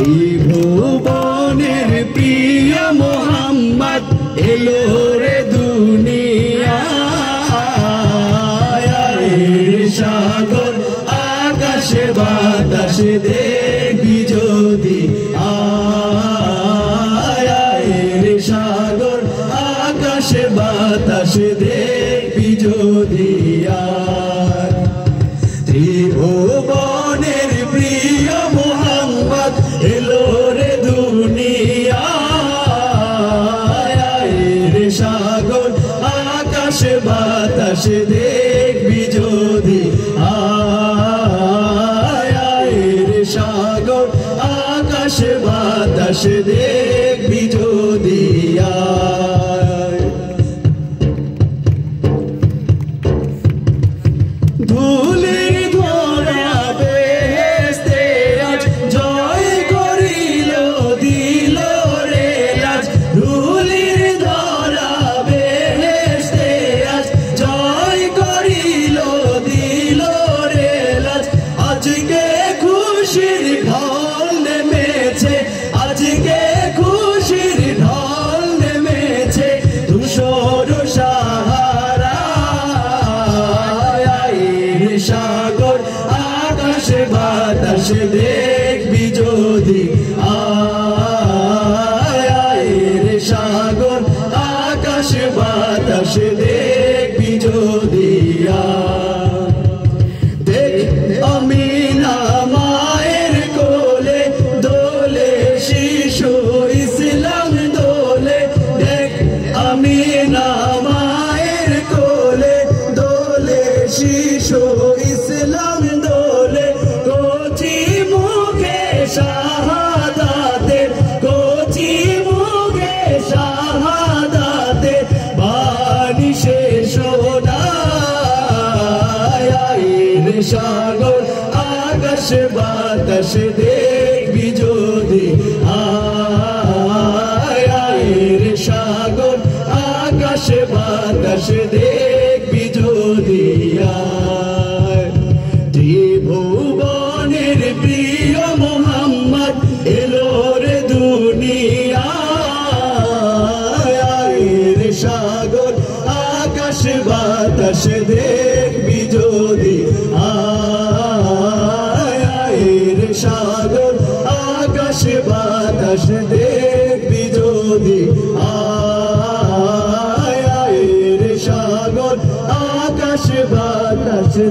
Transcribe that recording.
ত্রিভুবনের প্রিয় মোহাম্মদ এলো রে দুনিয়ায়। সাগর আকাশে বাতাসে দেখবি যদি আয়, সাগর আকাশে বাতাসে দেখবি যদি আয়। ত্রিভুবনের প্রিয় মোহাম্মদ এলো রে দুনিয়ায়। সাগর আকাশে বাতাসে দেখবি যদি আয়, সাগর আকাশে বাতাসে দেখবি যদি আয়। ধুলির ধরা বেহেশতে আজ জয় করিল দিল রে লাজ। ধুলির ধরা বেহেশতে আজ জয় করিল দিল রে লাজ। আজকে খুশির ঢল নেমেছে, আজকে খুশির ঢল নেমেছে ধূসর সাহারায়। সাগর আকাশে বাতাসে দেখবি যদি আয়, সাগর আকাশে বাতাসে দেখবি যদি আয়। দেখ আমিনা মায়ের কোলে দোলে শিশু ইসলাম দোলে। দেখ আমিনা মায়ের কোলে দোলে শিশু ইসলাম দোলে। কচি মুখে শাহাদাতে, কচি মুখে শাহাদাতে বাণী শেষ শোনায়। সাগর আকাশে বাতাসে দেখবি যদি আয়, সাগর আকাশে বাতাসে দেখবি যদি আয়। ত্রিভুবনের প্রিয় মোহাম্মদ এলো রে দুনিয়ায়। সাগর আকাশে বাতাসে দেখবি যদি আয়, সাগর আকাশে বাতাসে দেখবি যদি আয়, সাগর আকাশে বাতাসে